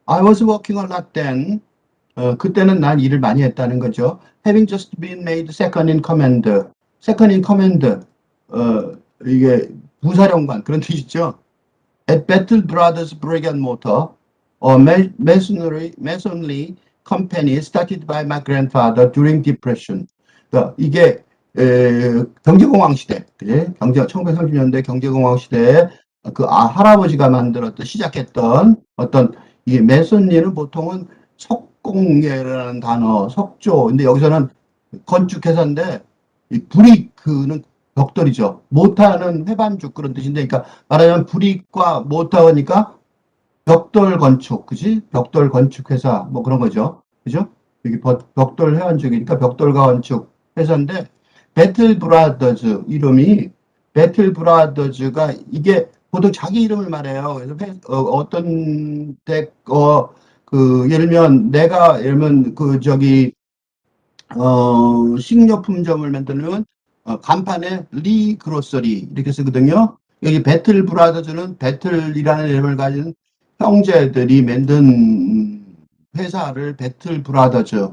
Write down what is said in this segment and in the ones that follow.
I was working a lot then. 그때는 난 일을 많이 했다는 거죠. Having just been made second in command. second in command. 이게 부사령관 그런 뜻이죠. At Battle Brothers Brick and Mortar, a masonry company started by my grandfather during Depression. 그러니까 이게 경제공황 시대, 그지? 1930년대 경제공황 시대에 할아버지가 만들었던 시작했던 어떤 이 메손리는 보통은 석공예라는 단어, 석조. 근데 여기서는 건축회사인데 이 브리크는 벽돌이죠. 모타는 회반죽 그런 뜻인데, 그러니까 말하자면 브릭과 모타니까 벽돌 건축, 그지? 벽돌 건축 회사 뭐 그런 거죠. 그죠? 여기 벽돌 회원축이니까 벽돌 건축 회사인데 배틀 브라더즈 이름이 배틀 브라더즈가 이게 보통 자기 이름을 말해요. 그래서 어떤 예를 들면 식료품점을 만들면 간판에 리 그로서리 이렇게 쓰거든요. 여기 배틀 브라더즈는 배틀이라는 이름을 가진 형제들이 만든 회사를 배틀 브라더즈.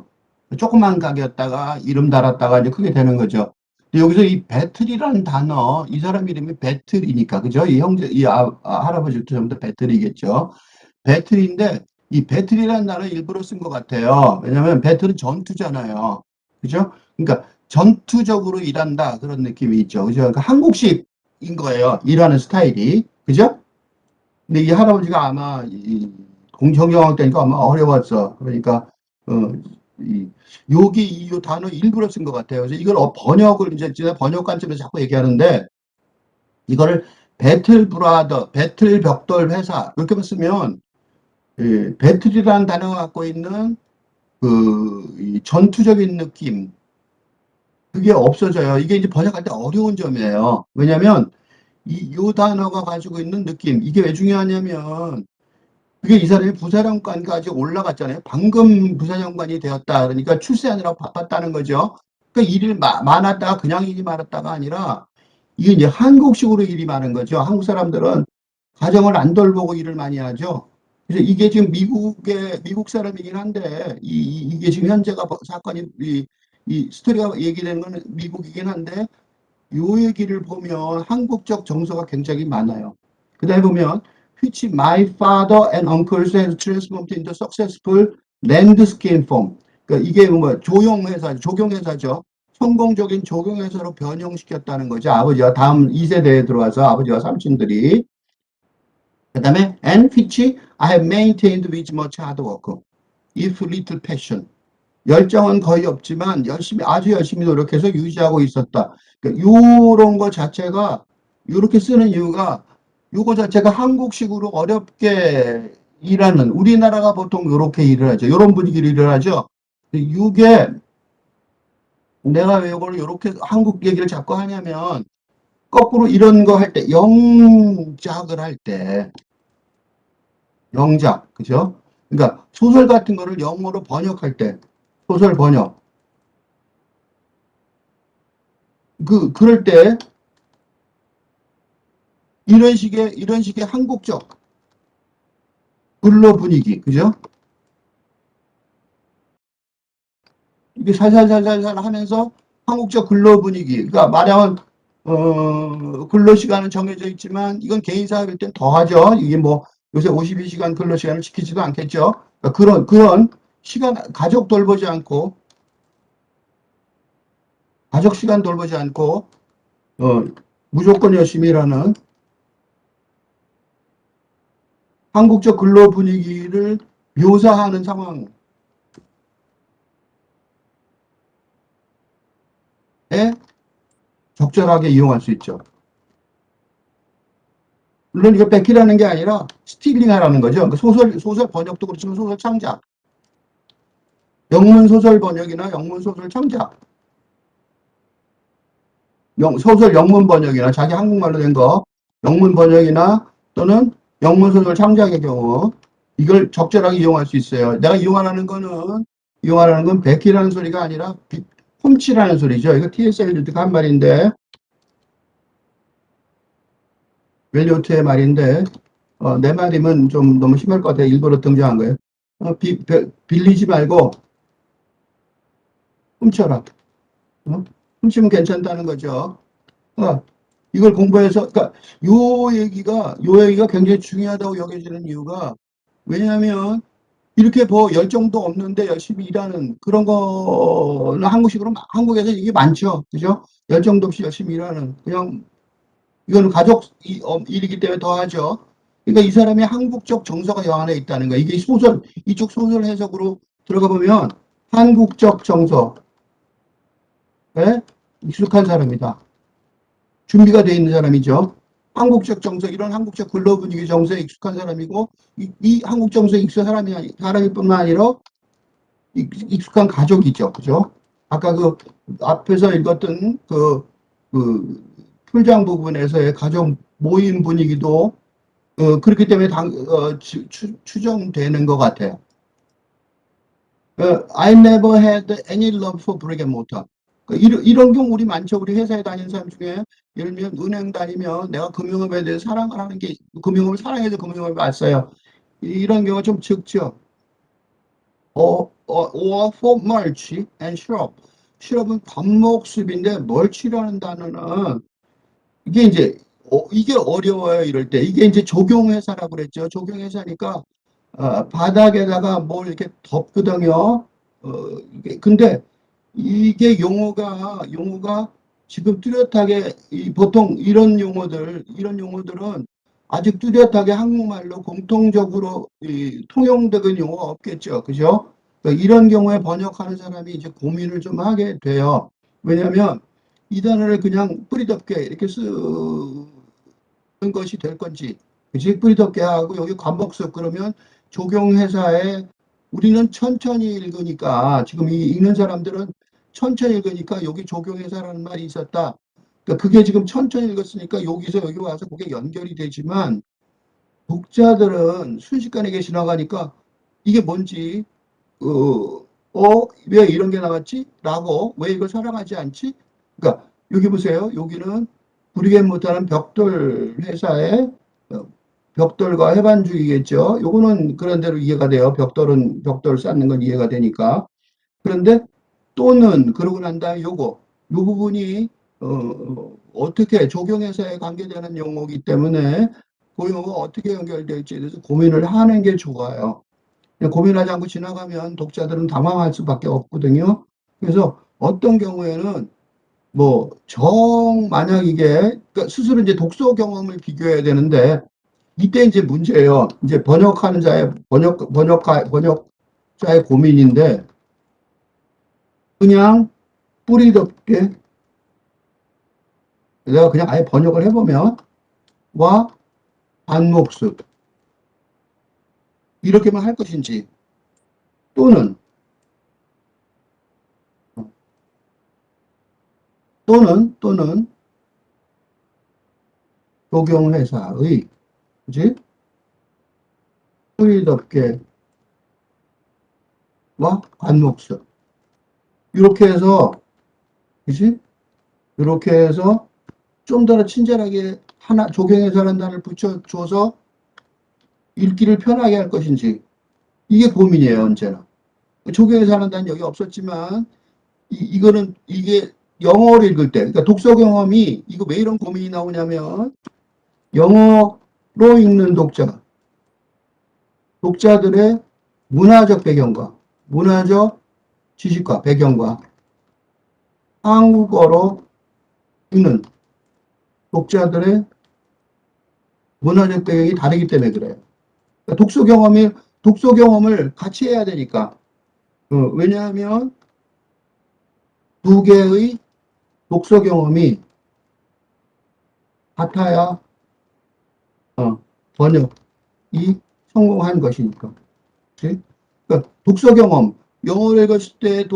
조그만 가게였다가 이름 달았다가 이제 크게 되는 거죠. 근데 여기서 이 배틀이라는 단어, 이 사람 이름이 배틀이니까, 그죠? 할아버지도 전부 다 배틀이겠죠. 배틀인데, 이 배틀이라는 단어 일부러 쓴 것 같아요. 왜냐면 배틀은 전투잖아요. 그죠? 그러니까 전투적으로 일한다. 그런 느낌이 있죠. 그죠? 그러니까 한국식인 거예요. 일하는 스타일이. 그죠? 근데 이 할아버지가 아마 공정경학 때니까 아마 어려웠어. 그러니까 어, 여기 이 단어 일부러 쓴 것 같아요. 그래서 이걸 번역을 이제 제가 번역 관점에서 자꾸 얘기하는데 이거를 배틀 브라더, 배틀 벽돌 회사 이렇게만 쓰면 배틀이라는 단어가 갖고 있는 이 전투적인 느낌 그게 없어져요. 이게 이제 번역할 때 어려운 점이에요. 왜냐하면 요 단어가 가지고 있는 느낌 이게 왜 중요하냐면 그게 이 사람이 부사령관까지 올라갔잖아요. 방금 부사령관이 되었다. 그러니까 출세하느라고 바빴다는 거죠. 그러니까 일이 많았다가 그냥 일이 많았다가 아니라 이게 이제 한국식으로 일이 많은 거죠. 한국 사람들은 가정을 안 돌보고 일을 많이 하죠. 그래서 이게 지금 미국 사람이긴 한데 이게 지금 현재가 사건이 이 스토리가 얘기되는 건 미국이긴 한데 요 얘기를 보면 한국적 정서가 굉장히 많아요. 그다음에 보면 which my father and uncles have transformed into successful landscape firm. 그러니까 이게 뭐 조경회사죠. 성공적인 조경회사로 변형시켰다는 거죠. 아버지와 다음 2세대에 들어와서 아버지와 삼촌들이. 그다음에 and which I have maintained with much hard work, if little passion. 열정은 거의 없지만 아주 열심히 노력해서 유지하고 있었다. 그러니까 요런 거 자체가 이렇게 쓰는 이유가 요거 자체가 한국식으로 어렵게 일하는 우리나라가 보통 이렇게 일을 하죠. 이런 분위기로 일을 하죠. 이게 내가 왜 이걸 이렇게 한국 얘기를 자꾸 하냐면 거꾸로 이런 거 할 때 영작을 할 때 영작 그죠? 그러니까 소설 같은 거를 영어로 번역할 때 소설 번역 그럴 때 이런 식의 한국적 근로 분위기, 그죠? 이게 살살살살 하면서 한국적 근로 분위기. 그러니까 말하면, 근로 시간은 정해져 있지만, 이건 개인 사업일 땐 더 하죠. 이게 뭐, 요새 52시간 근로 시간을 지키지도 않겠죠. 그러니까 그런 시간, 가족 시간 돌보지 않고, 무조건 열심히 일하는 한국적 근로 분위기를 묘사하는 상황에 적절하게 이용할 수 있죠. 물론 이거 뺏기라는 게 아니라 스틸링 하라는 거죠. 그러니까 소설 번역도 그렇지만 소설 창작. 영문 소설 번역이나 영문 소설 창작. 소설 영문 번역이나 자기 한국말로 된 거, 영문 번역이나 또는 영문 소설 창작의 경우, 이걸 적절하게 이용할 수 있어요. 내가 이용하라는 건 뺏기라는 소리가 아니라 훔치라는 소리죠. 이거 T.S. 엘리ot가 한 말인데, 웰리오트의 말인데, 내 말이면 좀 너무 심할 것 같아. 일부러 등장한 거예요. 빌리지 말고 훔쳐라. 어? 훔치면 괜찮다는 거죠. 어, 이걸 공부해서, 그러니까 요 얘기가 굉장히 중요하다고 여겨지는 이유가 왜냐하면 이렇게 뭐 열정도 없는데 열심히 일하는 그런 거는 한국에서 이게 많죠. 그죠? 열정도 없이 열심히 일하는 그냥 이거는 가족 일이기 때문에 더 하죠. 그러니까 이 사람의 한국적 정서가 여 안에 있다는 거야. 이게 이쪽 소설 해석으로 들어가 보면 한국적 정서에 익숙한 사람이다. 준비가 되어 있는 사람이죠. 한국적 정서, 이런 한국적 근로 분위기 정서에 익숙한 사람이고, 이 한국 정서에 익숙한 사람이 뿐만 아니라 익숙한 가족이죠. 그죠? 아까 그 앞에서 읽었던 그 풀장 부분에서의 가족 모임 분위기도 그렇기 때문에 추정되는 것 같아요. I never had any love for brick and mortar. 이런 경우 우리 많죠. 우리 회사에 다니는 사람 중에 예를 들면 은행 다니면 내가 금융업에 대해 사랑을 하는 게 금융업을 사랑해서 금융업에 왔어요. 이런 경우가 좀 적죠. or for mulch and shrub. shrub은 관목숲인데 mulch라는 단어는 이게 이제 이게 어려워요. 이럴 때 이게 이제 조경회사라고 그랬죠. 조경회사니까 바닥에다가 뭘 이렇게 덮거든요. 근데 이게 용어가 지금 뚜렷하게 보통 이런 용어들은 아직 뚜렷하게 한국말로 공통적으로 통용되는 용어가 없겠죠. 그죠? 그러니까 이런 경우에 번역하는 사람이 이제 고민을 좀 하게 돼요. 왜냐하면 이 단어를 그냥 뿌리덮게 이렇게 쓰는 것이 될 건지, 그지? 뿌리덮게 하고 여기 관복습 그러면 조경회사에 우리는 천천히 읽으니까 지금 이 읽는 사람들은 천천히 읽으니까 여기 조경회사라는 말이 있었다. 그러니까 그게 지금 천천히 읽었으니까 여기서 여기 와서 그게 연결이 되지만 독자들은 순식간에 지나가니까 이게 뭔지 왜 이런 게 나왔지? 라고 왜 이걸 사랑하지 않지? 그러니까 여기 보세요. 여기는 부리게 못하는 벽돌 회사의 벽돌과 해반죽이겠죠. 요거는 그런 대로 이해가 돼요. 벽돌 쌓는 건 이해가 되니까. 그런데 또는 그러고 난 다음에 요 부분이 어떻게 조경회사에 관계되는 용어이기 때문에 그 용어가 어떻게 연결될지에 대해서 고민을 하는 게 좋아요. 고민하지 않고 지나가면 독자들은 당황할 수밖에 없거든요. 그래서 어떤 경우에는 만약 그러니까 스스로 이제 독서 경험을 비교해야 되는데 이때 이제 문제예요. 이제 번역자의 고민인데 그냥 뿌리덮게 내가 그냥 아예 번역을 해보면 와 안목습 이렇게만 할 것인지 또는 조경회사의 그지 뿌리덮개와 안목습 이렇게 해서 그지 이렇게 해서 좀 더 친절하게 조경회사라는 단어를 붙여줘서 읽기를 편하게 할 것인지 이게 고민이에요 언제나. 조경회사라는 단어 여기 없었지만 이게 영어로 읽을 때 그러니까 독서 경험이 이거 왜 이런 고민이 나오냐면 영어로 읽는 독자들의 문화적 배경과 문화적 지식과 배경과 한국어로 읽는 독자들의 문화적 배경이 다르기 때문에 그래요. 그러니까 독서 경험을 같이 해야 되니까. 왜냐하면 두 개의 독서 경험이 같아야 번역이 성공한 것이니까. 그치? 그러니까 독서 경험, 영어를 읽었을 때,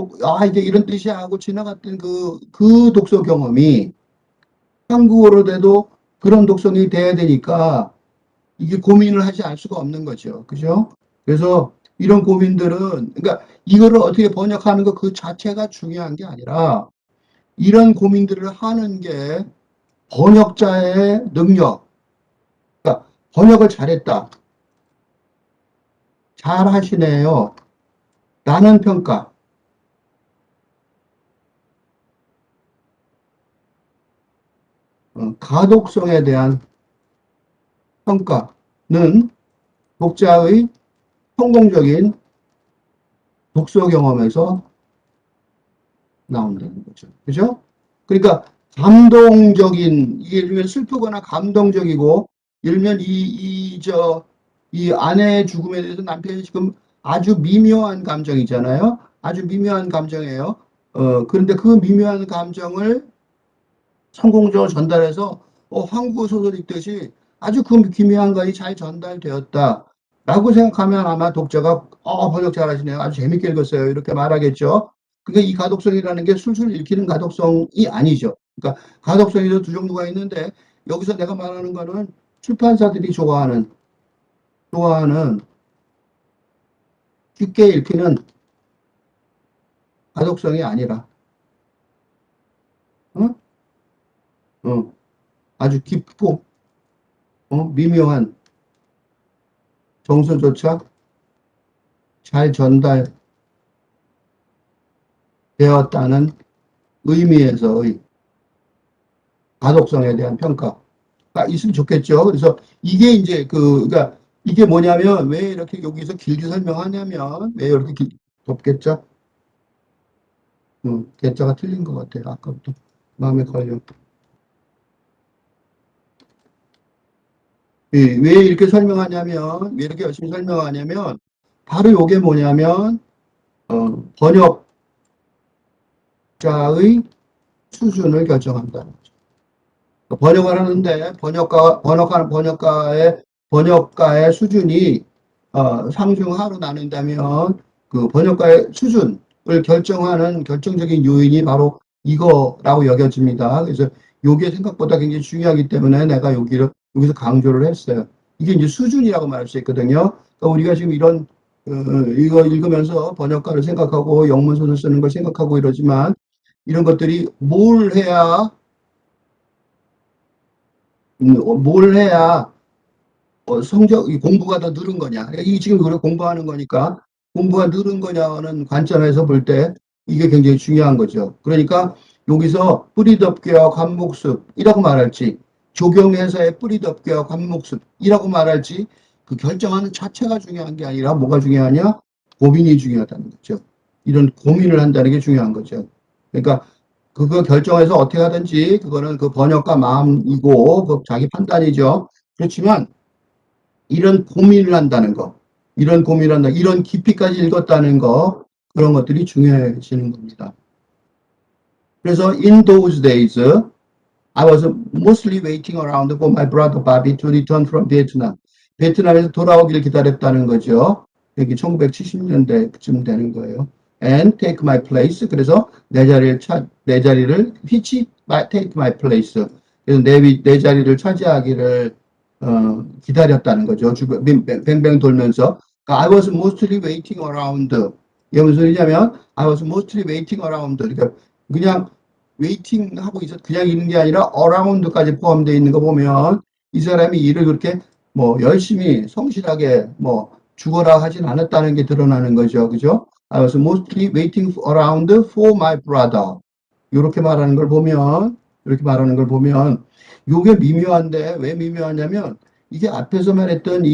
이게 이런 뜻이야 하고 지나갔던 그 독서 경험이 한국어로 돼도 그런 독성이 돼야 되니까 이게 고민을 하지 않을 수가 없는 거죠. 그죠? 그래서 이런 고민들은, 그러니까 이거를 어떻게 번역하는 것 그 자체가 중요한 게 아니라 이런 고민들을 하는 게 번역자의 능력, 그러니까 번역을 잘했다. 잘 하시네요. 라는 평가. 가독성에 대한 평가는 독자의 성공적인 독서 경험에서 나온다는 거죠. 그죠? 그러니까 감동적인, 예를 들면 슬프거나 감동적이고, 예를 들면 이 아내의 죽음에 대해서 남편이 지금 아주 미묘한 감정이잖아요. 아주 미묘한 감정이에요. 그런데 그 미묘한 감정을 성공적으로 전달해서 한국 소설 읽듯이 아주 그 기묘한 것이 잘 전달되었다. 라고 생각하면 아마 독자가 번역 잘하시네요. 아주 재밌게 읽었어요. 이렇게 말하겠죠. 그러니까 이 가독성이라는 게 술술 읽히는 가독성이 아니죠. 그러니까 가독성에도 두 종류가 있는데 여기서 내가 말하는 거는 출판사들이 좋아하는 쉽게 읽히는 가독성이 아니라 어? 어, 아주 깊고 미묘한 정서조차 잘 전달되었다는 의미에서의 가독성에 대한 평가가 있으면 좋겠죠. 그래서 이게 이제 그러니까 이게 뭐냐면 왜 이렇게 여기서 길게 설명하냐면 왜 이렇게 덥겠죠? 개자가 틀린 것 같아요. 아까부터 마음에 걸려. 예, 왜 이렇게 설명하냐면 왜 이렇게 열심히 설명하냐면 바로 이게 뭐냐면 번역자의 수준을 결정한다는 거죠. 번역을 하는데 번역하는 번역가의 수준이 상중하로 나눈다면 그 번역가의 수준을 결정하는 결정적인 요인이 바로 이거라고 여겨집니다. 그래서 이게 생각보다 굉장히 중요하기 때문에 내가 여기서 강조를 했어요. 이게 이제 수준이라고 말할 수 있거든요. 그러니까 우리가 지금 이거 읽으면서 번역가를 생각하고 영문 소설 쓰는 걸 생각하고 이러지만 이런 것들이 뭘 해야 공부가 더 늘은 거냐. 이 지금 우리가 공부하는 거니까 공부가 늘은 거냐는 관점에서 볼 때 이게 굉장히 중요한 거죠. 그러니까 여기서 뿌리덮개와 관목습이라고 말할지 조경해서의 뿌리덮개와 관목습이라고 말할지 그 결정하는 자체가 중요한 게 아니라 뭐가 중요하냐? 고민이 중요하다는 거죠. 이런 고민을 한다는 게 중요한 거죠. 그러니까 그거 결정해서 어떻게 하든지 그거는 그 번역가 마음이고 그 자기 판단이죠. 그렇지만 이런 고민을 한다는 거, 이런 깊이까지 읽었다는 거, 그런 것들이 중요해지는 겁니다. 그래서 in those days, I was mostly waiting around for my brother Bobby to return from Vietnam. 베트남에서 돌아오기를 기다렸다는 거죠. 여기 1970년대쯤 되는 거예요. And take my place. 그래서 내 자리를 take my place. 그래서 내 자리를 차지하기를 기다렸다는 거죠. 뱅뱅 돌면서. 그러니까 I was mostly waiting around. 이게 무슨 소리냐면 I was mostly waiting around. 그러니까 그냥 웨이팅 하고 그냥 있는 게 아니라 어라운드까지 포함되어 있는 거 보면 이 사람이 일을 그렇게 뭐 열심히 성실하게 뭐 죽어라 하진 않았다는 게 드러나는 거죠. 그죠? I was mostly waiting around for my brother. 이렇게 말하는 걸 보면 요게 미묘한데 왜 미묘하냐면 이게 앞에서 말했던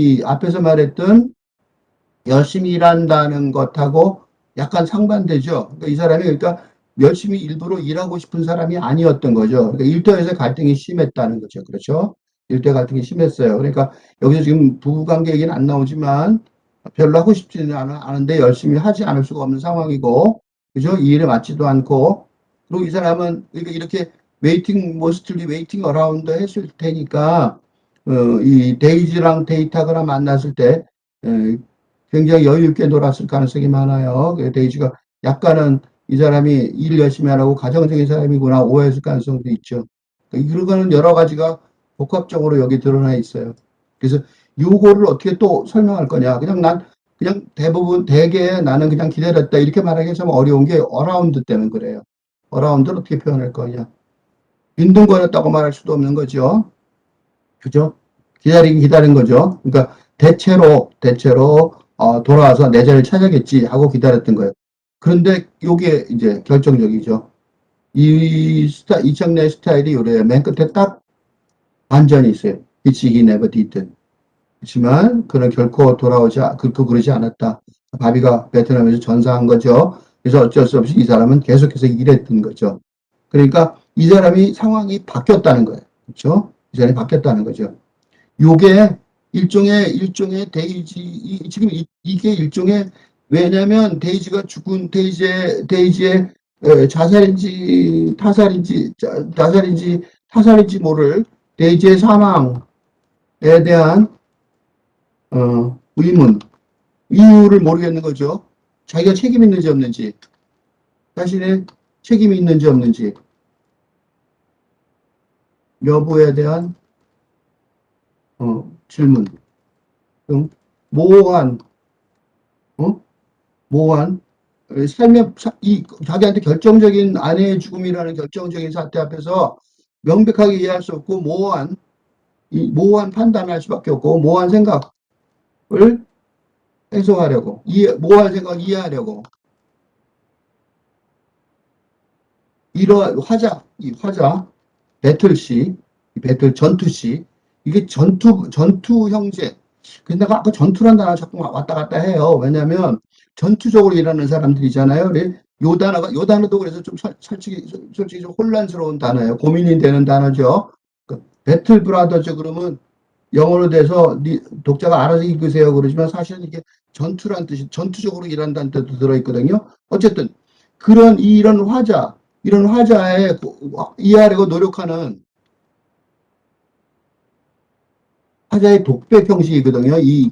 열심히 일한다는 것하고 약간 상반되죠. 그러니까 이 사람이 그러니까 열심히 일부러 일하고 싶은 사람이 아니었던 거죠. 그러니까 일터에서 갈등이 심했다는 거죠. 그렇죠? 일대 갈등이 심했어요. 그러니까 여기서 지금 부부관계 얘기는 안 나오지만 별로 하고 싶지는 않은데 열심히 하지 않을 수가 없는 상황이고, 그죠? 이 일에 맞지도 않고, 그리고 이 사람은 그러니까 이렇게 mostly waiting around 했을 테니까, 이 데이지랑 데이터가 만났을 때, 굉장히 여유 있게 놀았을 가능성이 많아요. 데이지가 약간은 이 사람이 일 열심히 안 하고 가정적인 사람이구나 오해했을 가능성도 있죠. 그런 거는 여러 가지가 복합적으로 여기 드러나 있어요. 그래서 요거를 어떻게 또 설명할 거냐. 그냥 대개 나는 그냥 기다렸다. 이렇게 말하기 참 어려운 게 어라운드 때문에 그래요. 어라운드를 어떻게 표현할 거냐. 빈둥거렸다고 말할 수도 없는 거죠. 그죠? 기다린 거죠. 그러니까 대체로 돌아와서 내 자리를 찾아겠지 하고 기다렸던 거예요. 그런데 요게 이제 결정적이죠. 이 장르의 스타일이 요래요. 맨 끝에 딱 반전이 있어요. Which he never did. 그렇지만 그는 결코 그러지 않았다. 바비가 베트남에서 전사한 거죠. 그래서 어쩔 수 없이 이 사람은 계속해서 일했던 거죠. 그러니까 이 사람이 상황이 바뀌었다는 거예요. 그렇죠? 이 사람이 바뀌었다는 거죠. 요게 일종의 지금 이게 일종의, 왜냐면 데이지가 죽은 데이지의 자살인지 타살인지 모를 데이지의 사망에 대한 의문, 이유를 모르겠는 거죠. 자기가 책임 있는지 없는지, 자신의 책임이 있는지 없는지 여부에 대한 질문, 모호한 어? 모호한 자기한테 결정적인 아내의 죽음이라는 결정적인 사태 앞에서 명백하게 이해할 수 없고 모호한 판단을 할 수밖에 없고 모호한 생각을 해소하려고 모호한 생각을 이해하려고 이러한 이 화자 배틀시 전투시, 이게 전투 형제. 근데 내가 아까 전투란 단어 자꾸 왔다 갔다 해요. 왜냐면 전투적으로 일하는 사람들이잖아요. 요 단어도 그래서 좀 솔직히 좀 혼란스러운 단어예요. 고민이 되는 단어죠. 배틀 브라더즈 그러면 영어로 돼서 독자가 알아서 읽으세요 그러지만 사실은 이게 전투란 뜻이, 전투적으로 일한다는 뜻도 들어있거든요. 어쨌든 이런 화자의 이해하려고 노력하는 화자의 독백 형식이거든요. 이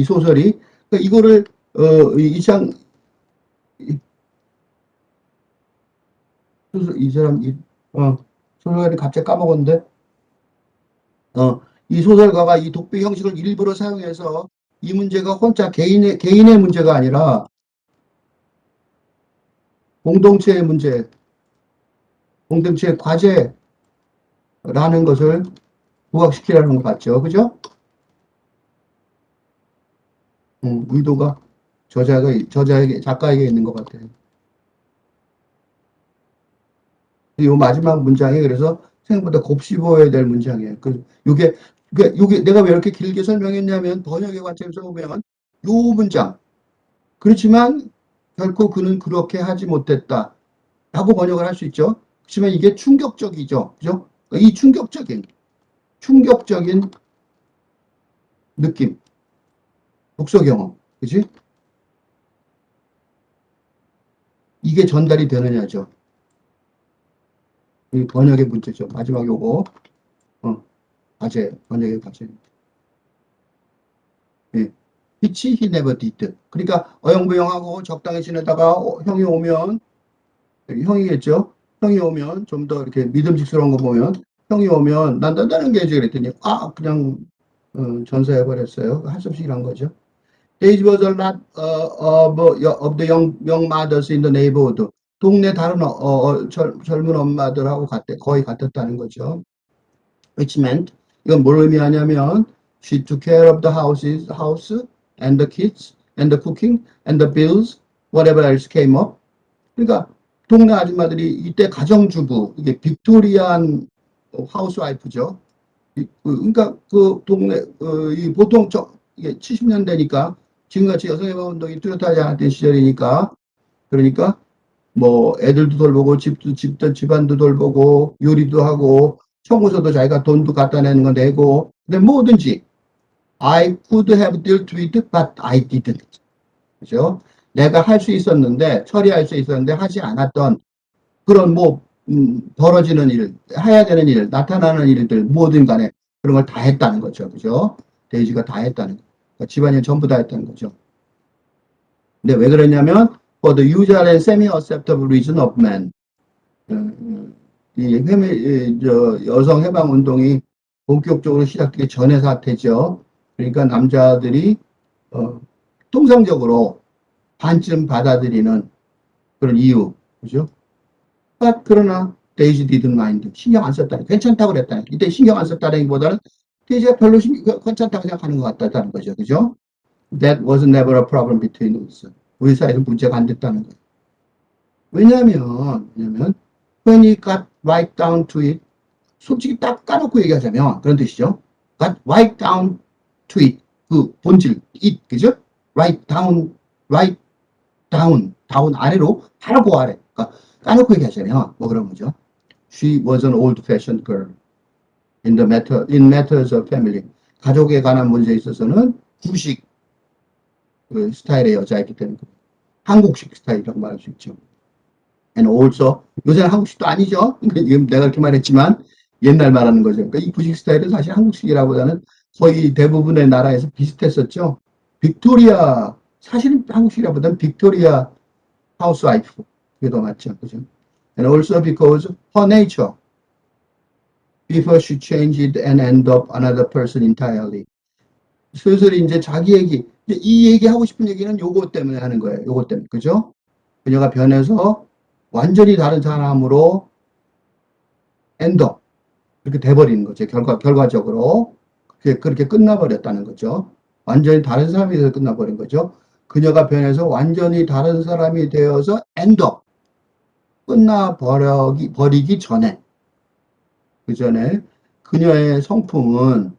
소설이. 그러니까 이거를, 이 사람, 소설가를 갑자기 까먹었는데, 이 소설가가 이 독백 형식을 일부러 사용해서 이 문제가 혼자 개인의 문제가 아니라 공동체의 문제, 공동체의 과제라는 것을 부각시키라는 것 같죠. 그죠? 의도가 작가에게 있는 것 같아요. 이 마지막 문장이 그래서 생각보다 곱씹어야 될 문장이에요. 요게 내가 왜 이렇게 길게 설명했냐면 번역의 관점에서 보면 요 문장. 그렇지만 결코 그는 그렇게 하지 못했다. 라고 번역을 할 수 있죠. 그렇지만 이게 충격적이죠. 그죠? 이 충격적인 느낌. 독서 경험. 그지? 이게 전달이 되느냐죠. 이 번역의 문제죠. 마지막 요거. 번역의 과제. 예. Which he never did. 그러니까 어영부영하고 적당히 지내다가 형이 오면, 형이겠죠. 형이 오면 좀 더 이렇게 믿음직스러운 거 보면 형이 오면 난다는 게지 그랬더니 그냥 전사해버렸어요. 할 수 없이 일한 거죠. Daisy was a lot of the young mothers in the neighborhood. 동네 다른 젊은 엄마들하고 거의 같았다는 거죠. Which meant, 이건 뭘 의미하냐면 she took care of the house and the kids and the cooking and the bills, whatever else came up. 그러니까 동네 아줌마들이 이때 가정주부, 이게 빅토리안 하우스와이프죠. 그러니까 그 동네 보통 이게 70년대니까 지금같이 여성해방 운동이 뚜렷하지 않았던 시절이니까, 그러니까 뭐 애들도 돌보고 집안도 돌보고 요리도 하고 청구서도 자기가 돈도 갖다 내는 거 내고, 근데 뭐든지 I could have dealt with it, but I didn't. 그죠? 내가 할 수 있었는데, 처리할 수 있었는데 하지 않았던 그런 벌어지는 일, 해야 되는 일, 나타나는 일들, 뭐든 간에 그런 걸 다 했다는 거죠. 그죠? 데이지가 다 했다는 거. 그러니까 집안일 전부 다 했다는 거죠. 근데 왜 그러냐면, for the usual and semi-acceptable reason of man. 여성 해방 운동이 본격적으로 시작되기 전의 사태죠. 그러니까 남자들이 통상적으로 반쯤 받아들이는 그런 이유, 그죠? 그러나 데이지 didn't mind. 신경 안 썼다는, 괜찮다고 그랬다는. 이때 신경 안 썼다는 보다는 이제 별로 괜찮다고 생각하는 것 같다는 거죠. 그죠? That was never a problem between us. 우리 사이에서 문제가 안 됐다는 거예요. 왜냐면, when he got right down to it, 솔직히 딱 까놓고 얘기하자면, 그런 뜻이죠. got right down to it. 그 본질, it, 그죠? right down 아래로, 바로 그 아래. 그러니까 까놓고 얘기하자면, 뭐 그런 거죠. She was an old-fashioned girl in matters of family. 가족에 관한 문제에 있어서는 구식 그 스타일의 여자이기 때문에 한국식 스타일이라고 말할 수 있죠. And also 요새는 한국식도 아니죠. 지금 내가 그렇게 말했지만 옛날 말하는 거죠. 그러니까 이 구식 스타일은 사실 한국식이라보다는 거의 대부분의 나라에서 비슷했었죠. 빅토리아 사실은 한국식이라보다는 빅토리아 하우스와이프 그게 더 맞죠, 그죠? And also because her nature before she changed and end up another person entirely. 슬슬 이제 자기 얘기, 이제 이 얘기 하고 싶은 얘기는 요거 때문에 하는 거예요. 요거 때문에. 그죠? 그녀가 변해서 완전히 다른 사람으로 엔더. 이렇게 돼버리는 거죠. 결과적으로. 그렇게 끝나버렸다는 거죠. 완전히 다른 사람이 돼서 끝나버린 거죠. 그녀가 변해서 완전히 다른 사람이 되어서 엔더. 끝나버리기 전에. 그 전에 그녀의 성품은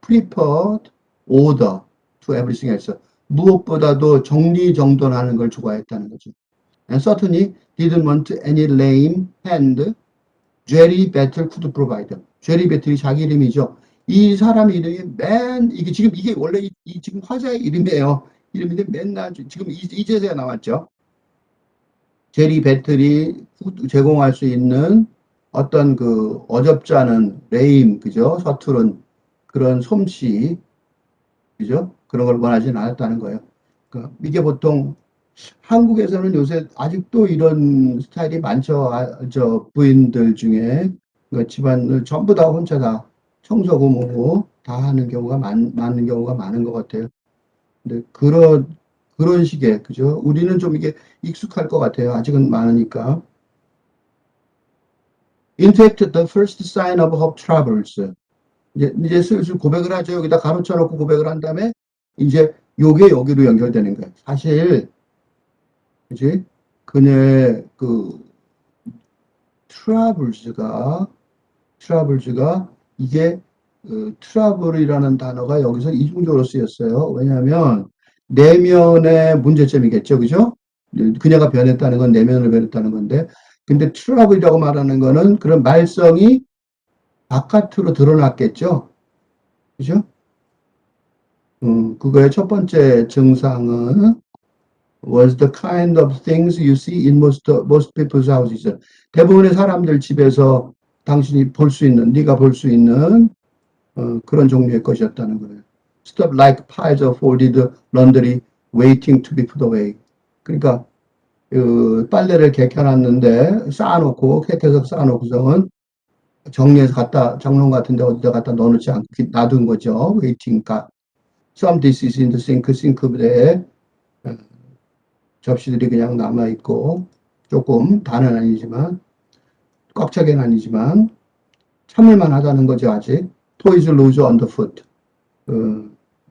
preferred order to everything else. 무엇보다도 정리정돈하는 걸 좋아했다는 거죠. And certainly didn't want any lame hand Jerry Battle could provide. 제리 배틀이 자기 이름이죠. 이 사람 이름이 이게 원래 지금 화자의 이름이에요. 이름인데 맨날 지금 이제서야 나왔죠. 제리 배틀이 제공할 수 있는 어떤 그 어렵지 않은 레임, 그죠? 서투른 그런 솜씨, 그죠? 그런 걸 원하지는 않았다는 거예요. 그러니까 이게 보통 한국에서는 요새 아직도 이런 스타일이 많죠. 저 부인들 중에 그러니까 집안을 전부 다 혼자 다 청소고 뭐고 다 하는 경우가 많은 경우가 많은 것 같아요. 근데 그런 식의 그죠? 우리는 좀 이게 익숙할 것 같아요. 아직은 많으니까. In fact, the first sign of her troubles. 이제 슬슬 고백을 하죠. 여기다 가로쳐 놓고 고백을 한 다음에 이제 요게 여기로 연결되는 거예요. 사실 그지? 그녀의 그 트러블즈가 이게 트러블이라는 단어가 여기서 이중적으로 쓰였어요. 왜냐하면 내면의 문제점이겠죠, 그죠? 그녀가 변했다는 건 내면으로 변했다는 건데, 근데 트러블이라고 말하는 거는 그런 말썽이 바깥으로 드러났겠죠, 그죠? 그거의 첫 번째 증상은 was the kind of things you see in most people's houses. 대부분의 사람들 집에서 당신이 볼 수 있는, 네가 볼 수 있는 그런 종류의 것이었다는 거예요. Stuff like piles of folded laundry waiting to be put away. 그러니까 빨래를 개켜놨는데 쌓아놓고 객해서 쌓아놓고서는 정리해서 장롱 같은데 어디다 갖다 넣어놓지 않고 놔둔 거죠. waiting. Some dishes in the 싱크대에 접시들이 그냥 남아있고 조금 다는 아니지만 꽉 차게는 아니지만 참을만 하다는 거죠. 아직 toys loose underfoot.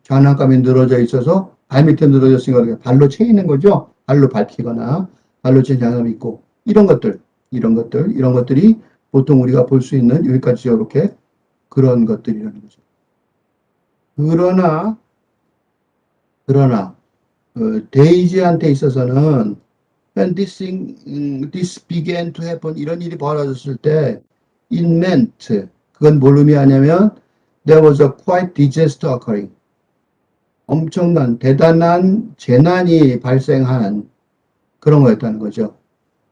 장난감이 늘어져 있어서 발밑에 늘어졌으니까 발로 채이는 거죠. 발로 밟히거나 발로 채인 장난감이 있고 이런 것들이 보통 우리가 볼 수 있는 여기까지 이렇게 그런 것들이라는 거죠. 그러나 데이지한테 있어서는 when this began to happen 이런 일이 벌어졌을 때 it meant 그건 뭘 의미하냐면 there was a quite disaster occurring 엄청난 대단한 재난이 발생한 그런 거였다는 거죠.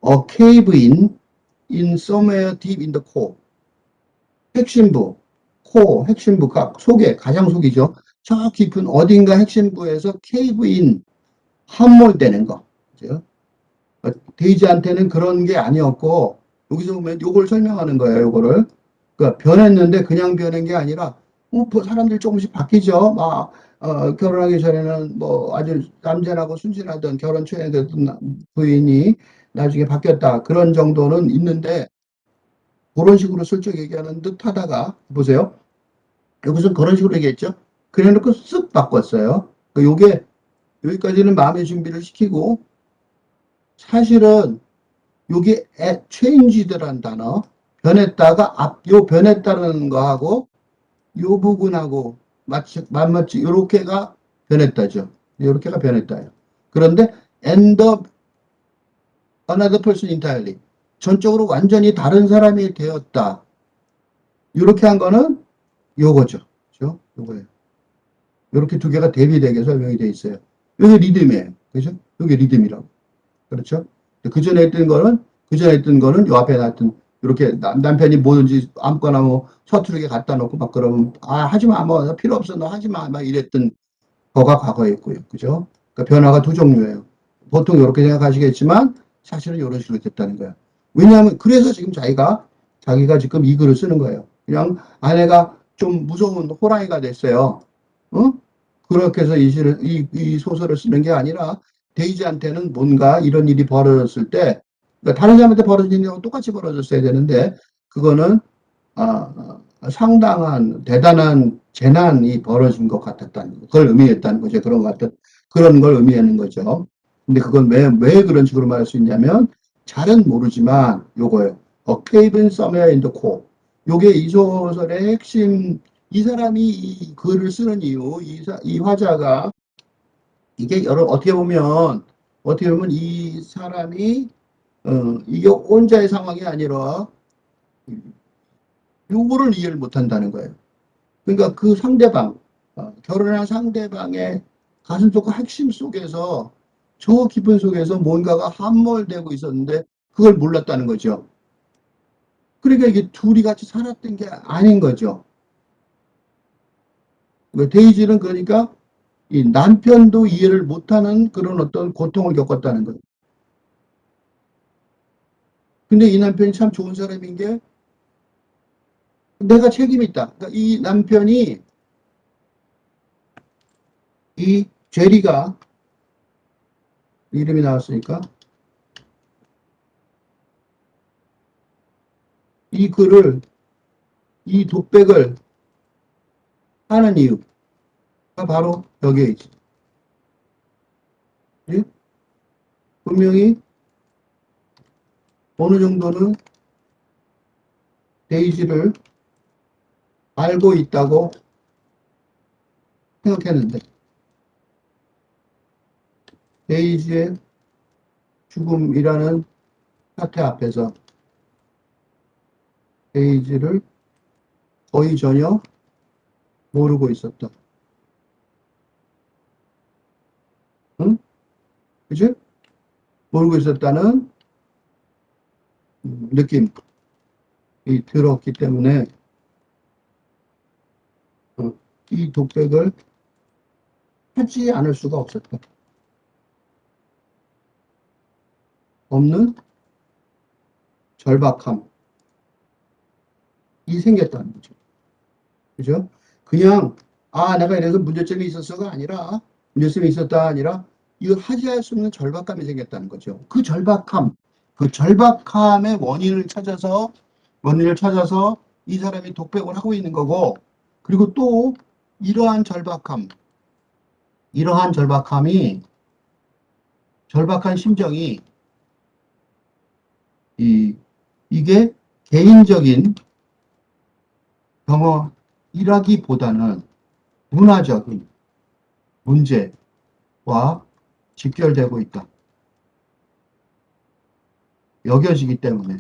A cave in somewhere deep in the core 핵심부 속에 가장 속이죠. 저 깊은 어딘가 핵심부에서 cave in 함몰되는 거. 그죠? 데이지한테는 그런 게 아니었고, 여기서 보면 요걸 설명하는 거예요, 요거를. 그러니까 변했는데 그냥 변한 게 아니라, 사람들이 조금씩 바뀌죠. 막, 결혼하기 전에는 뭐 아주 남자라고 순진하던 결혼 초에 되던 부인이 나중에 바뀌었다. 그런 정도는 있는데, 그런 식으로 슬쩍 얘기하는 듯 하다가, 보세요. 여기서 그런 식으로 얘기했죠. 그래 놓고 쓱 바꿨어요. 요게, 여기까지는 마음의 준비를 시키고, 사실은 요게 change드란 단어, 변했다가 요 변했다는 거하고 요 부분하고 맞맞지 요렇게가 변했다죠. 요렇게가 변했다요. 그런데 end up another person entirely. 전적으로 완전히 다른 사람이 되었다. 요렇게 한 거는 요거죠. 그죠? 요거예요. 요렇게 두 개가 대비되게 설명이 돼 있어요. 요게 리듬이에요. 그죠? 요게 리듬이라고. 그렇죠? 그 전에 했던 거는 요 앞에 놨던 이렇게 남편이 뭐든지 아무거나 뭐 서투르게 갖다 놓고 막 그러면 하지 마, 뭐 필요 없어, 너 하지 마, 막 이랬던 거가 과거에 있고요. 그죠? 그러니까 변화가 두 종류예요. 보통 이렇게 생각하시겠지만 사실은 이런 식으로 됐다는 거예요. 왜냐하면 그래서 지금 자기가 지금 이 글을 쓰는 거예요. 그냥 아내가 좀 무서운 호랑이가 됐어요. 어? 그렇게 해서 이 소설을 쓰는 게 아니라 데이지한테는 뭔가 이런 일이 벌어졌을 때, 그러니까 다른 사람한테 벌어진 일하고 똑같이 벌어졌어야 되는데, 그거는 상당한 대단한 재난이 벌어진 것 같았다는 거, 그걸 의미했다는 거죠. 그런 걸 의미하는 거죠. 근데 그건 왜 그런 식으로 말할 수 있냐면, 잘은 모르지만 요거예요. A cave somewhere in the core. 요게 이 소설의 핵심. 이 사람이 이 글을 쓰는 이유, 이 화자가 이게 어떻게 보면 이 사람이 이게 혼자의 상황이 아니라 요거를 이해를 못한다는 거예요. 그러니까 그 상대방, 결혼한 상대방의 가슴속 핵심 속에서 저 깊은 속에서 뭔가가 함몰되고 있었는데 그걸 몰랐다는 거죠. 그러니까 이게 둘이 같이 살았던 게 아닌 거죠. 데이지는 그러니까 이 남편도 이해를 못하는 그런 어떤 고통을 겪었다는 거예요. 근데 이 남편이 참 좋은 사람인 게 내가 책임이 있다. 그러니까 이 남편이 이 제리가 이름이 나왔으니까 이 글을 이 독백을 하는 이유가 바로 여기에 있지. 예? 분명히 어느 정도는 데이지를 알고 있다고 생각했는데 데이지의 죽음이라는 사태 앞에서 데이지를 거의 전혀 모르고 있었다. 응? 그치? 모르고 있었다는 느낌이 들었기 때문에 이 독백을 하지 않을 수가 없었다. 없는 절박함이 생겼다는 거죠. 그죠? 그냥 내가 이래서 문제점이 있었어가 아니라 문제점이 있었다 아니라 이걸 하지 수 없는 절박감이 생겼다는 거죠. 그 절박함의 원인을 찾아서 이 사람이 독백을 하고 있는 거고, 그리고 또 이러한 절박한 심정이 이게 개인적인 경험이라기보다는 문화적인 문제와 직결되고 있다. 여겨지기 때문에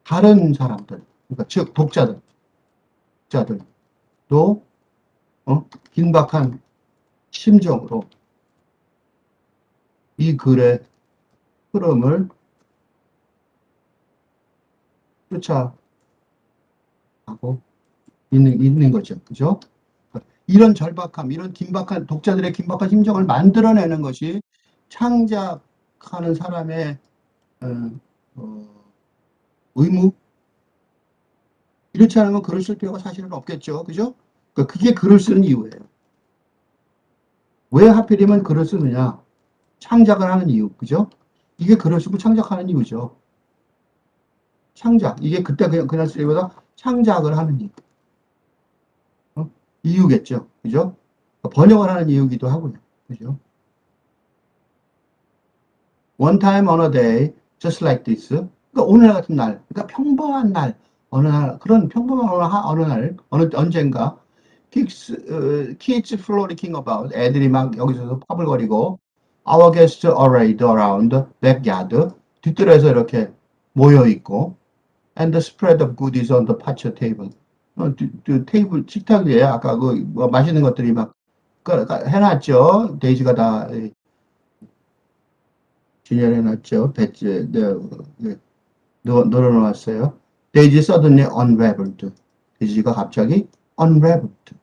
다른 사람들, 그러니까 즉 독자들도 긴박한 심정으로 이 글의 흐름을 쫓아가고 있는 거죠. 그죠? 이런 절박함, 이런 독자들의 긴박한 심정을 만들어내는 것이 창작하는 사람의 의무? 이렇지 않으면 글을 쓸 필요가 사실은 없겠죠. 그죠? 그러니까 그게 글을 쓰는 이유예요. 왜 하필이면 글을 쓰느냐? 창작을 하는 이유. 그죠? 이게 글을 쓰고 창작하는 이유죠. 창작. 이게 그때 그냥 쓰기보다 창작을 하는 이유. 이유겠죠. 그죠? 번역을 하는 이유기도 하고요. 그죠? One time on a day, just like this. 그러니까 오늘 같은 날, 그러니까 평범한 날, 어느 날, 그런 평범한 어느 날, 언젠가, kids frolicking about, 애들이 막 여기서 파불거리고, our guests arrayed around the backyard, 뒤뜰에서 이렇게 모여있고, and the spread of goodies on the patio table. 테이블, 식탁 위에 아까 뭐 맛있는 것들이 막 해놨죠. 데이지가 다 진열해놨죠. 배지, 널어놓았어요. 데이지 suddenly unraveled. 데이지가 갑자기 unraveled.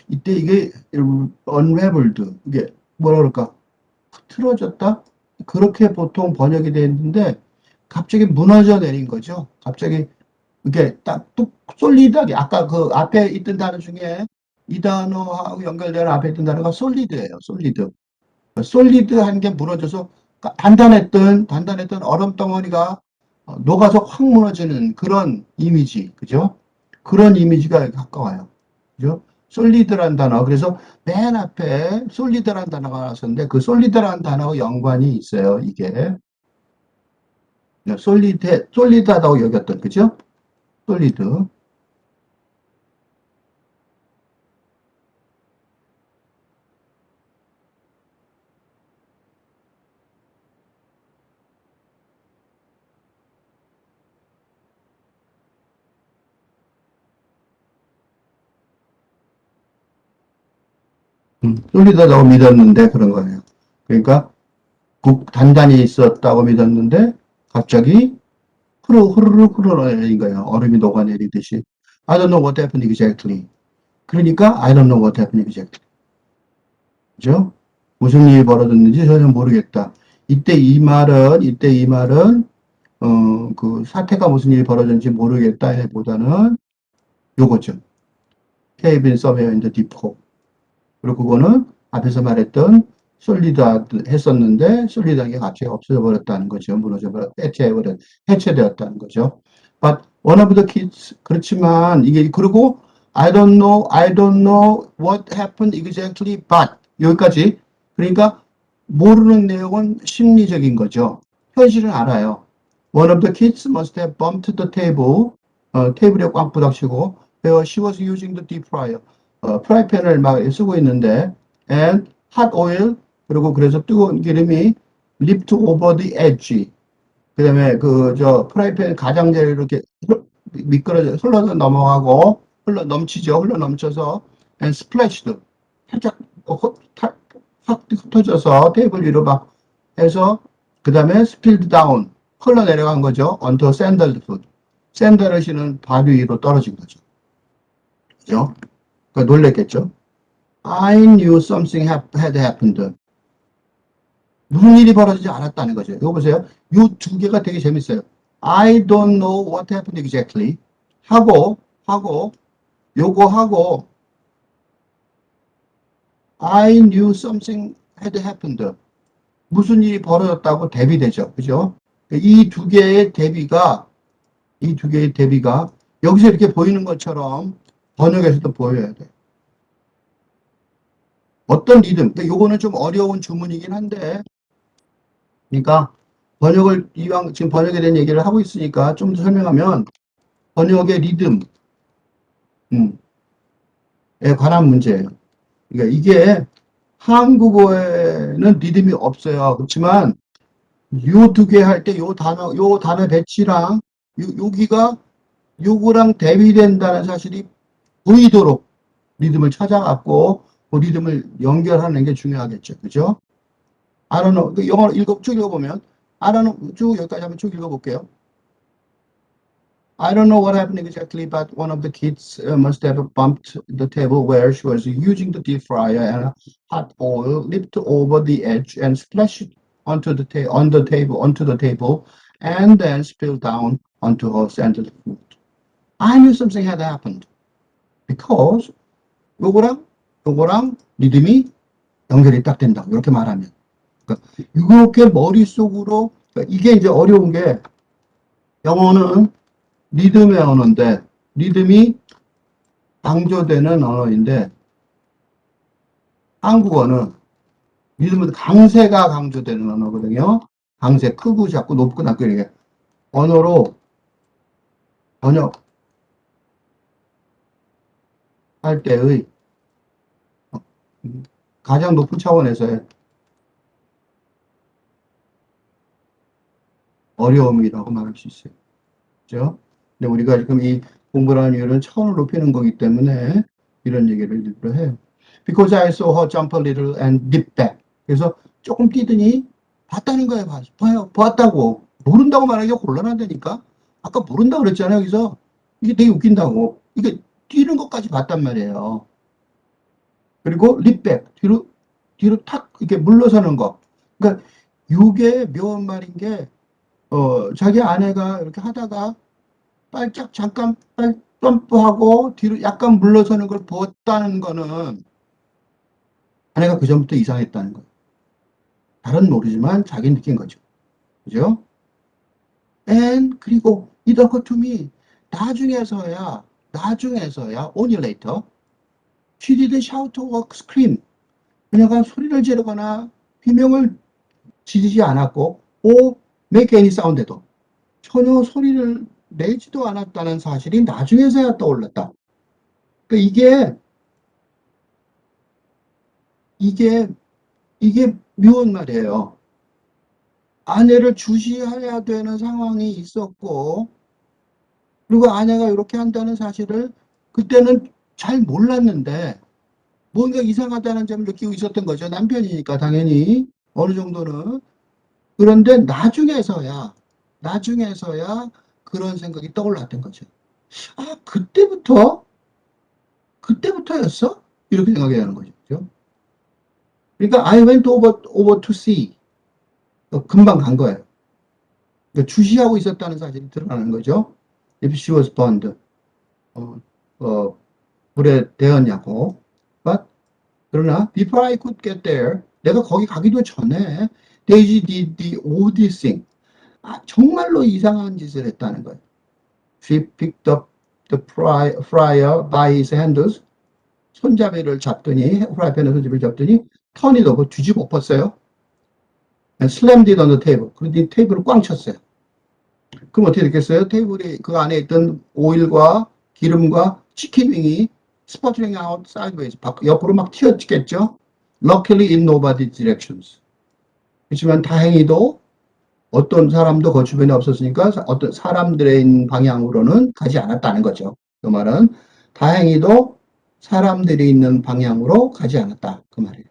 이때 이게 unraveled. 이게 뭐라 그럴까? 틀어졌다? 그렇게 보통 번역이 되어 있는데 갑자기 무너져 내린 거죠. 갑자기 이게 딱 뚝 솔리드하게 아까 그 앞에 있던 단어 중에 이 단어하고 연결되는 앞에 있던 단어가 솔리드예요. 솔리드. 솔리드한 게 무너져서 단단했던 얼음 덩어리가 녹아서 확 무너지는 그런 이미지, 그죠? 그런 이미지가 가까워요. 그죠? 솔리드란 단어. 그래서 맨 앞에 솔리드란 단어가 나왔었는데 그 솔리드란 단어와 연관이 있어요. 이게 솔리드하다고 여겼던, 그죠? 솔리드. 솔리드하다고 믿었는데 그런 거예요. 그러니까 단단히 있었다고 믿었는데 갑자기 흐르륵 흘러내린 거예요. 얼음이 녹아내리듯이. I don't know what happened exactly. 그러니까 I don't know what happened exactly. 그죠? 무슨 일이 벌어졌는지 전혀 모르겠다. 이때 이 말은 그 사태가 무슨 일이 벌어졌는지 모르겠다 보다는 요거죠. Cave in somewhere in the deep hole. 그리고 그거는 앞에서 말했던 솔리드 했었는데 솔리드한 게 갑자기 없어져 버렸다는 거죠. 해체되었다는 거죠. But one of the kids 그렇지만 이게 그리고 I don't know what happened exactly but 여기까지 그러니까 모르는 내용은 심리적인 거죠. 현실은 알아요. One of the kids must have bumped the table. 테이블에 꽉 부닥치고 where she was using the deep fryer. 프라이팬을 막 쓰고 있는데 and hot oil 그리고 그래서 뜨거운 기름이 leaped over the edge. 그다음에 프라이팬 가장자리 이렇게 미끄러져 흘러서 넘어가고 흘러 넘쳐서 and splashed 살짝 확 흩어져서 테이블 위로 막 해서 그다음에 spilled down 흘러 내려간 거죠. onto sandaled foot. 샌들을 신은 발 위로 떨어진 거죠. 그죠? 그러니까 놀랬겠죠? I knew something had happened. 무슨 일이 벌어지지 않았다는 거죠. 이거 보세요. 이 두 개가 되게 재밌어요. I don't know what happened exactly. 하고, 요거 하고, I knew something had happened. 무슨 일이 벌어졌다고 대비되죠. 그죠? 이 두 개의 대비가 여기서 이렇게 보이는 것처럼 번역에서도 보여야 돼. 어떤 리듬, 요거는 좀 어려운 주문이긴 한데, 그러니까 번역을 이왕 지금 번역에 대한 얘기를 하고 있으니까 좀 더 설명하면 번역의 리듬, 에 관한 문제예요. 그러니까 이게 한국어에는 리듬이 없어요. 그렇지만 요 두 개 할 때 요 단어 배치랑 여기가 요거랑 대비된다는 사실이 보이도록 리듬을 찾아갖고 그 리듬을 연결하는 게 중요하겠죠. 그죠? I don't know. 영어로 쭉 읽어보면 I don't know. 쭉 여기까지 한번 쭉 읽어볼게요. I don't know what happened exactly, but one of the kids must have bumped the table where she was using the deep fryer and hot oil leaped over the edge and splashed onto the table, and then spilled down onto her sandaled foot. I knew something had happened because 요거랑 리듬이 연결이 딱 된다. 이렇게 말하면. 그러니까 이렇게 머릿속으로 그러니까 이게 이제 어려운 게 영어는 리듬의 언어인데, 리듬이 강조되는 언어인데, 한국어는 리듬은 강세가 강조되는 언어거든요. 강세, 크고 작고 높고 낮고 이렇게 언어로 번역할 때의 가장 높은 차원에서의 어려움이라고 말할 수 있어요. 그죠? 근데 우리가 지금 이 공부를 하는 이유는 차원을 높이는 거기 때문에 이런 얘기를 일부러 해요. Because I saw her jump a little and dip back. 그래서 조금 뛰더니 봤다는 거예요. 봐요. 봤다고. 모른다고 말하기가 곤란하다니까. 아까 모른다고 그랬잖아요. 그래서 이게 되게 웃긴다고. 이게 뛰는 것까지 봤단 말이에요. 그리고 립백, 뒤로 탁 이렇게 물러서는 거. 그러니까 이게 묘한 말인 게, 자기 아내가 이렇게 하다가 빨짝 잠깐 점프하고 뒤로 약간 물러서는 걸 보았다는 거는 아내가 그전부터 이상했다는 거예요. 다른 모르지만 자기 느낀 거죠. 그죠? 그리고 it occurred to me. 나중에서야, only later, she didn't shout or scream. 그녀가 소리를 지르거나 비명을 지르지 않았고, or make any sound에도 전혀 소리를 내지도 않았다는 사실이 나중에서야 떠올랐다. 그러니까 이게 묘한 말이에요. 아내를 주시해야 되는 상황이 있었고, 그리고 아내가 이렇게 한다는 사실을 그때는 잘 몰랐는데, 뭔가 이상하다는 점을 느끼고 있었던 거죠. 남편이니까 당연히 어느 정도는. 그런데 나중에서야 그런 생각이 떠올랐던 거죠. 아, 그때부터였어? 이렇게 생각해야 하는 거죠. 그죠? 그러니까 I went over to see. 금방 간 거예요. 그러니까 주시하고 있었다는 사실이 드러나는 거죠. If she was burned. 어, 어, 불에 데었냐고. But, 그러나, before I could get there, 내가 거기 가기도 전에, Daisy did the oddest thing. 아, 정말로 이상한 짓을 했다는 거예요. She picked up the fryer by his handles. 손잡이를 잡더니, 프라이팬의 손잡이를 잡더니, 턴이 너무 뒤집어 엎었어요. And slammed it on the table. 그런데 테이블을 꽝 쳤어요. 그럼 어떻게 됐겠어요? 테이블이 그 안에 있던 오일과 기름과 치킨윙이 스퍼트링 아웃 사이드웨이즈 옆으로 막 튀어지겠죠? Luckily in nobody's directions. 그렇지만 다행히도 어떤 사람도 그 주변에 없었으니까 어떤 사람들의 방향으로는 가지 않았다는 거죠. 그 말은 다행히도 사람들이 있는 방향으로 가지 않았다. 그 말이에요.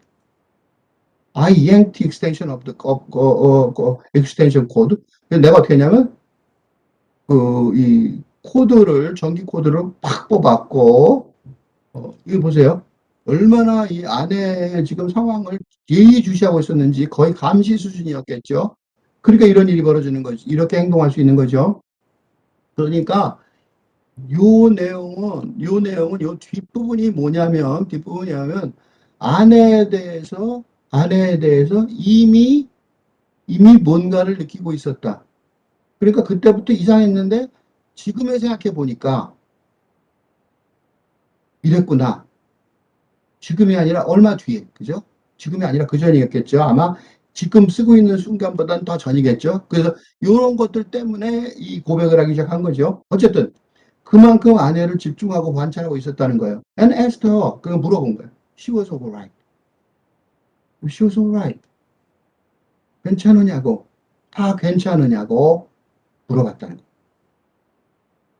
I yanked the extension of the extension code. 내가 어떻게 했냐면 이 코드를 전기 코드를 팍 뽑았고 이거 보세요. 얼마나 이 안에 지금 상황을 예의주시하고 있었는지 거의 감시 수준이었겠죠. 그러니까 이런 일이 벌어지는 거지. 이렇게 행동할 수 있는 거죠. 그러니까 요 뒷부분이 뒷부분이냐면 아내에 대해서 이미 뭔가를 느끼고 있었다. 그러니까 그때부터 이상했는데 지금에 생각해 보니까 이랬구나. 지금이 아니라 얼마 뒤에, 그죠? 지금이 아니라 그 전이었겠죠. 아마 지금 쓰고 있는 순간보다는 더 전이겠죠. 그래서 이런 것들 때문에 이 고백을 하기 시작한 거죠. 어쨌든 그만큼 아내를 집중하고 관찰하고 있었다는 거예요. And asked her, 그걸 물어본 거예요. She was alright. She was alright. 괜찮으냐고, 다 괜찮으냐고 물어봤다는 거예요.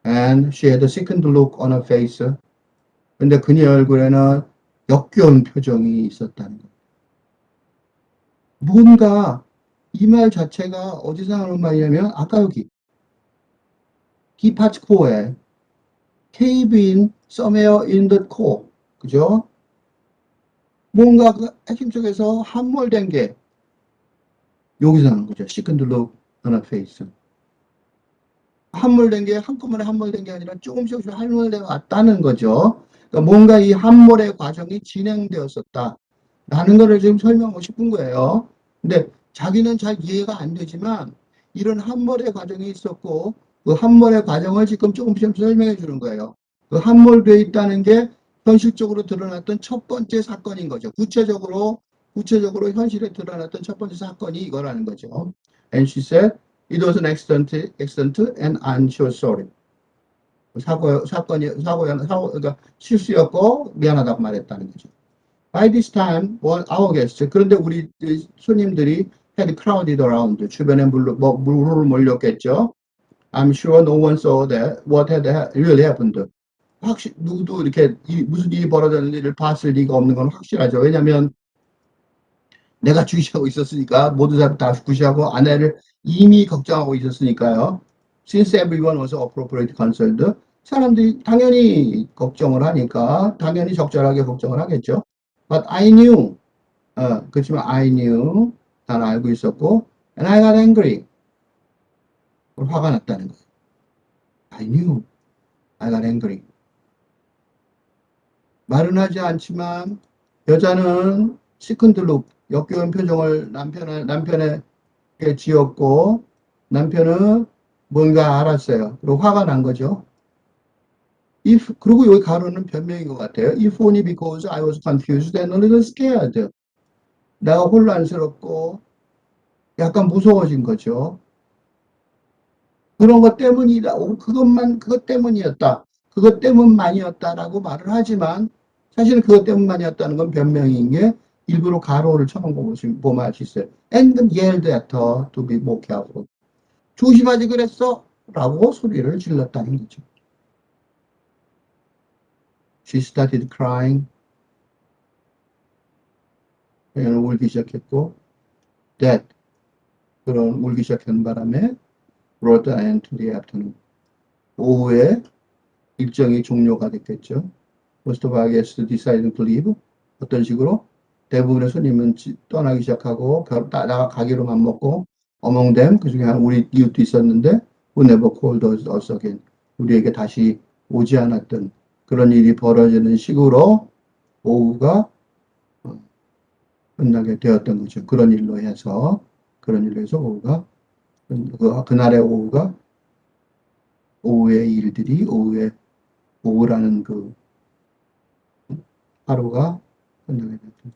And she had a second look on her face. 근데 그녀 얼굴에는 역겨운 표정이 있었다는 거예요. 뭔가 이 말 자체가 어디서 나오는 말이냐면 아까 여기 디파츠 코어에 cave in somewhere in the core. 그죠? 뭔가 그 핵심 쪽에서 함몰된 게 여기서 나오는 거죠. second look on her face. 함몰된 게 한꺼번에 함몰된 게 아니라 조금씩 함몰되어 왔다는 거죠. 그러니까 뭔가 이 함몰의 과정이 진행되었었다. 라는 거를 지금 설명하고 싶은 거예요. 근데 자기는 잘 이해가 안 되지만 이런 함몰의 과정이 있었고 그 함몰의 과정을 지금 조금씩 설명해 주는 거예요. 그 함몰되어 있다는 게 현실적으로 드러났던 첫 번째 사건인 거죠. 구체적으로 현실에 드러났던 첫 번째 사건이 이거라는 거죠. And she said, it was an accident and I'm so sorry. 그러니까 실수였고 미안하다고 말했다는 거죠. By this time, our guests, 그런데 우리 손님들이 had crowded around, 주변에 물을 몰렸겠죠. I'm sure no one saw that what had really happened. 누구도 이렇게 무슨 일이 벌어졌는 일을 봤을 리가 없는 건 확실하죠. 왜냐하면 내가 주시하고 있었으니까 모두 다 주시하고 아내를 이미 걱정하고 있었으니까요. Since everyone was appropriately concerned, 사람들이 당연히 걱정을 하니까 당연히 적절하게 걱정을 하겠죠. But I knew, 그렇지만 I knew, 난 알고 있었고, and I got angry. 화가 났다는 거예요. I knew, I got angry. 말은 하지 않지만 여자는 시큰들룩 역겨운 표정을 남편에게 지었고 남편은 뭔가 알았어요. 그리고 화가 난 거죠. 그리고 여기 가로는 변명인 것 같아요. If only because I was confused and a little scared. 내가 혼란스럽고 약간 무서워진 거죠. 그런 것 때문이다. 그것 때문이었다. 그것 때문만이었다라고 말을 하지만 사실은 그것 때문만이었다는 건 변명인 게 일부러 가로를 쳐놓은 거 보면 알 수 있어요. And yelled at her to be more careful. 조심하지 그랬어? 라고 소리를 질렀다는 거죠. She started crying. 그녀는 울기 시작했고 That 그런 울기 시작한 바람에 brought an end to the afternoon. 오후에 일정이 종료가 됐겠죠. Most of our guests decided to leave. 어떤 식으로? 대부분의 손님은 떠나기 시작하고 나가기로 맘먹고 among them 그 중에 우리 이웃도 있었는데 who never called us again. 우리에게 다시 오지 않았던 그런 일이 벌어지는 식으로 오후가 끝나게 되었던 거죠. 그런 일로 해서 오후가 그날의 오후가 오후의 일들이 오후라는 그 하루가 끝나게 됐죠.